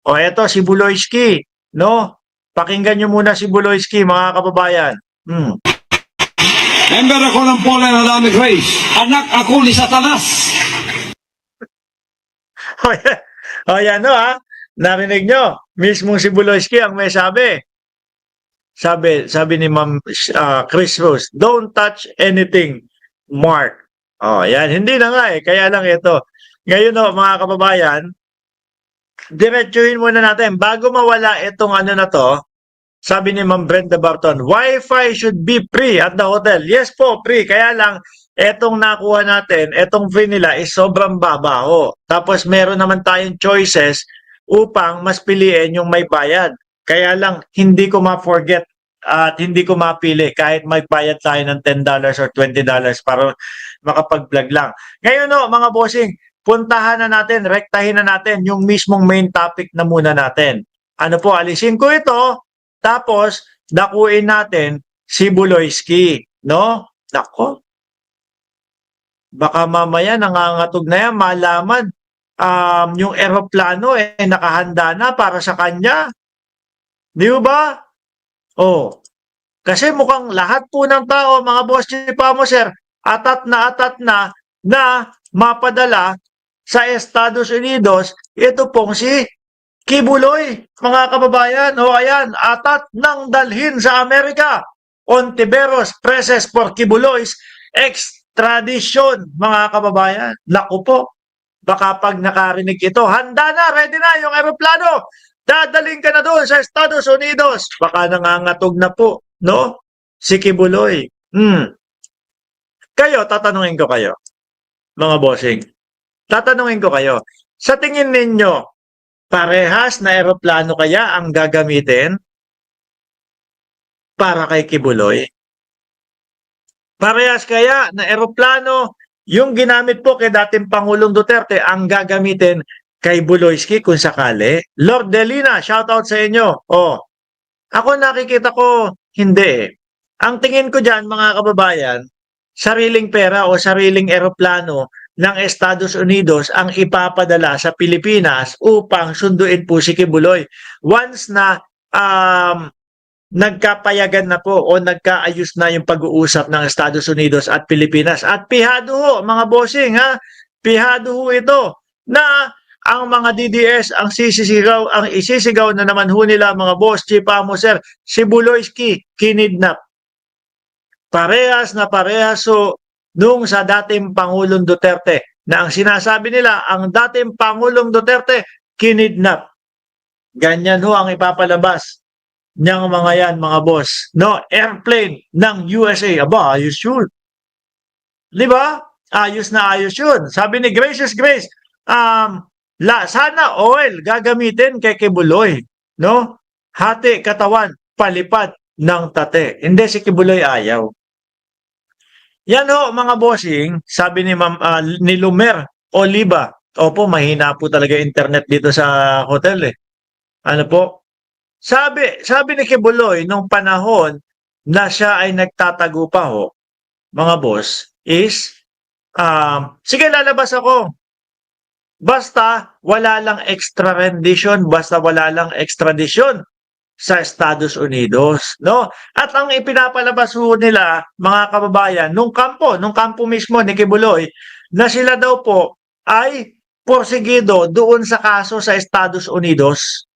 O eto si Buloyski, no? Pakinggan nyo muna si Buloyski, mga kababayan. Member ako ng Poland Adamic Race. Anak ako ni Satanas. O yan, no, ha? Narinig nyo, mismong si Buloyski ang may sabi. Sabi ni Ma'am Chris Rose, don't touch anything, Mark. Oh, yan. Hindi na nga eh. Kaya lang ito. Ngayon, no, mga kababayan, diretsuhin muna natin. Bago mawala itong ano na to, sabi ni Ma'am Brenda Barton, Wi-Fi should be free at the hotel. Yes po, free. Kaya lang, etong nakuha natin, etong free nila is sobrang babaho. Tapos meron naman tayong choices upang mas piliin yung may bayad. Kaya lang, hindi ko ma-forget at hindi ko mapili kahit magbayad tayo ng $10 or $20 para makapag-vlog lang. Ngayon no, mga bossing, puntahan na natin, rektahin na natin yung mismong main topic na muna natin. Ano po, alisin ko ito, tapos dakuin natin si Buloyski, no? Nako. Baka mamaya nangangatog na yan, malaman yung eroplano nakahanda na para sa kanya. Di ba? Oh. Kasi mukhang lahat po ng tao, mga boss ni Pamoser, atat na mapadala sa Estados Unidos, ito pong si Kibuloy, mga kababayan. O ayan, atat ng dalhin sa Amerika. Ontiveros presses for Kibuloy's extradition, mga kababayan. Naku po, baka pag nakarinig ito, handa na, ready na yung aeroplano. Dadaling ka na doon sa Estados Unidos. Baka nangangatog na po, no? Si Kibuloy. Kayo, tatanungin ko kayo, mga bossing. Tatanungin ko kayo, sa tingin ninyo, parehas na eroplano kaya ang gagamitin para kay Kibuloy? Parehas kaya na eroplano yung ginamit po kay dating Pangulong Duterte ang gagamitin kay Buloyski kung sakali? Lord Delina, shoutout sa inyo. Oh, ako nakikita ko, hindi. Ang tingin ko dyan, mga kababayan, sariling pera o sariling eroplano ng Estados Unidos ang ipapadala sa Pilipinas upang sunduin po si Kibuloy. Once na nagkapayagan na po o nagkaayos na yung pag-uusap ng Estados Unidos at Pilipinas. At pihado ho, mga bossing, ha? Pihado ho ito na ang mga DDS ang isisigaw na naman ho nila, mga boss, Chief Amoser, si Buloyski kinidnap. Parehas na parehas so nung sa dating Pangulong Duterte na ang sinasabi nila, ang dating Pangulong Duterte kinidnap. Ganyan ho ang ipapalabas niyang mga yan, mga boss. No, airplane ng USA. Aba, ayos yun. Di ba? Ayos na ayos yun. Sabi ni Gracious Grace, sana oil gagamitin kay Kibuloy, no? Hati katawan, palipad ng tate. Hindi, si Kibuloy ayaw. Yan ho, mga bossing, sabi ni ni Lumer Oliva. Opo, mahina po talaga internet dito sa hotel Ano po? Sabi ni Kibuloy nung panahon na siya ay nagtatago pa ho, mga boss, is sige, lalabas ako. Basta wala lang extradition, basta wala lang extradition sa Estados Unidos, no? At ang ipinapalabas ho nila, mga kababayan, nung kampo mismo ni Kibuloy, na sila daw po ay porsigido doon sa kaso sa Estados Unidos.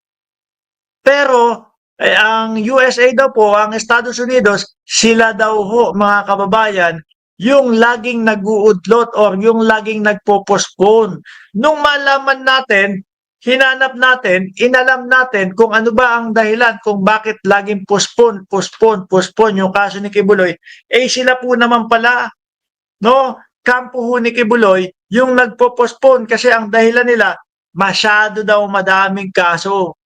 Pero ang USA daw po, ang Estados Unidos, sila daw ho, mga kababayan, yung laging nag-uudlot or yung laging nagpo-postpone. Nung malaman natin, hinanap natin, inalam natin kung ano ba ang dahilan kung bakit laging postpone yung kaso ni Kibuloy, sila po naman pala, no? Kampo ho ni Kibuloy, yung nagpo-postpone kasi ang dahilan nila, masyado daw madaming kaso.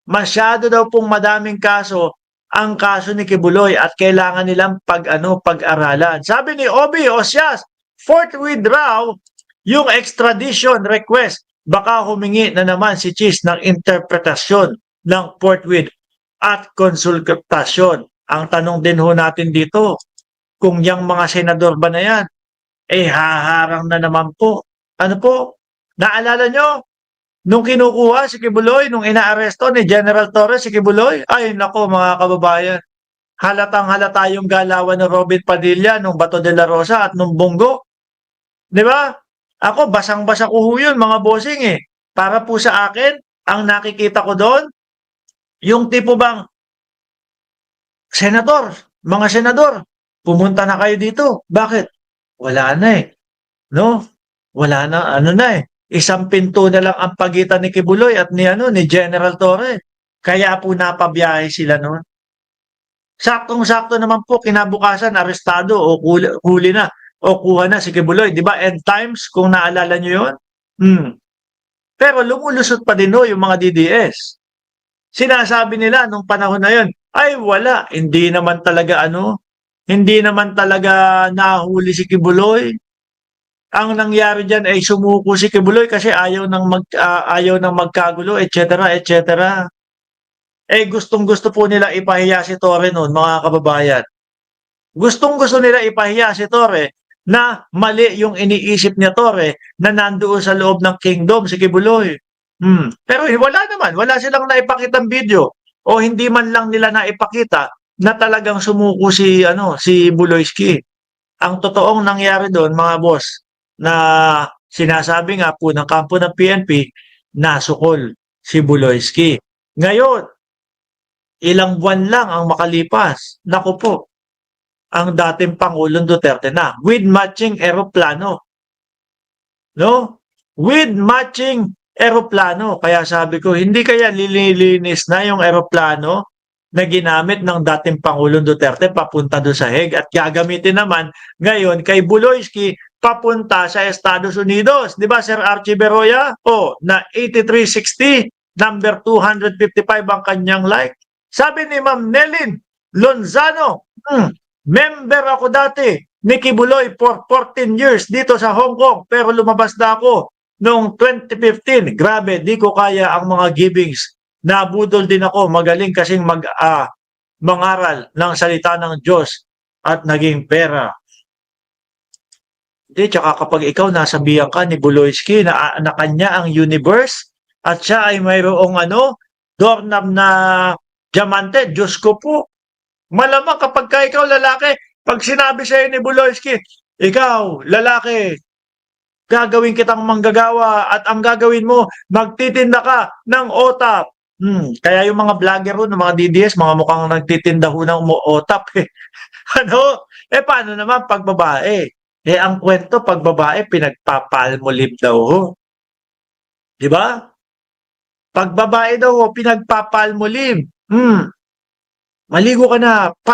Masyado daw pong madaming kaso ang kaso ni Kibuloy at kailangan nilang pag-aralan. Sabi ni Obi Osias, forthwith raw yung extradition request. Baka humingi na naman si Cheese ng interpretasyon ng forthwith at konsultasyon. Ang tanong din ho natin dito, kung yung mga senador ba na yan, haharang na naman po. Ano po? Naalala nyo? Nung kinukuha si Kibuloy, nung inaaresto ni General Torres si Kibuloy, ay nako mga kababayan, halatang halata yung galawan ng Robin Padilla, nung Bato de la Rosa at nung Bongo. Di ba? Ako, basang-basa ko ho yun, mga bossing eh. Para po sa akin, ang nakikita ko doon, yung tipo bang, senador, mga senador, pumunta na kayo dito. Bakit? Wala na eh. No? Wala na, ano na eh. Isang pinto na lang ang pagitan ni Kibuloy at ni General Torre. Kaya po napabiyahe sila noon. Saktong-sakto naman po kinabukasan arestado o huli na o kuha na si Kibuloy, 'di ba? End times kung naalala niyo 'yon. Hmm. Pero lumulusot pa din yung mga DDS. Sinasabi nila nung panahon na 'yon, ay wala, hindi naman talaga nahuli si Kibuloy. Ang nangyari diyan ay sumuko si Kibuloy kasi ayaw nang magkagulo, etc., etc. Eh gustong-gusto po nila ipahiya si Torre noon, mga kababayan. Gustong-gusto nila ipahiya si Torre na mali yung iniisip niya Torre na nandoon sa loob ng kingdom si Kibuloy. Pero wala naman, wala silang naipakitang video o hindi man lang nila naipakita na talagang sumuko si Buloyski. Ang totoong nangyari doon, mga boss, na sinasabi nga po ng kampo ng PNP, nasukol si Buloyski. Ngayon, ilang buwan lang ang makalipas. Naku po, ang dating Pangulong Duterte na with matching eroplano. No? With matching eroplano. Kaya sabi ko, hindi kaya lilinis na yung eroplano na ginamit ng dating Pangulong Duterte papunta doon sa Hague at gagamitin naman ngayon kay Buloyski papunta sa Estados Unidos. Di ba, Sir Archie Beroya? O, na 8360, number 255 ang kanyang like. Sabi ni Ma'am Nelin Lonzano, member ako dati ni Kibuloy for 14 years dito sa Hong Kong pero lumabas na ako noong 2015. Grabe, di ko kaya ang mga givings. Nabudol din ako, magaling kasing mangaral ng salita ng Diyos at naging pera. Hindi, tsaka kapag ikaw nasabihan ka ni Buloyski na kanya ang universe at siya ay mayroong doorknob na diamante, Diyos ko po. Malamang kapag ka ikaw lalaki, pag sinabi sa'yo ni Buloyski, ikaw, lalaki, gagawin kitang manggagawa at ang gagawin mo, magtitinda ka ng otap. Kaya yung mga vlogger ron, mga DDS, mga mukhang nagtitinda ho ng otap eh. Paano naman pag babae? Ang kwento pag babae, pinagpapalmolive daw ho. Di ba? Pag babae daw ho, pinagpapalmolive. Maligo ka na,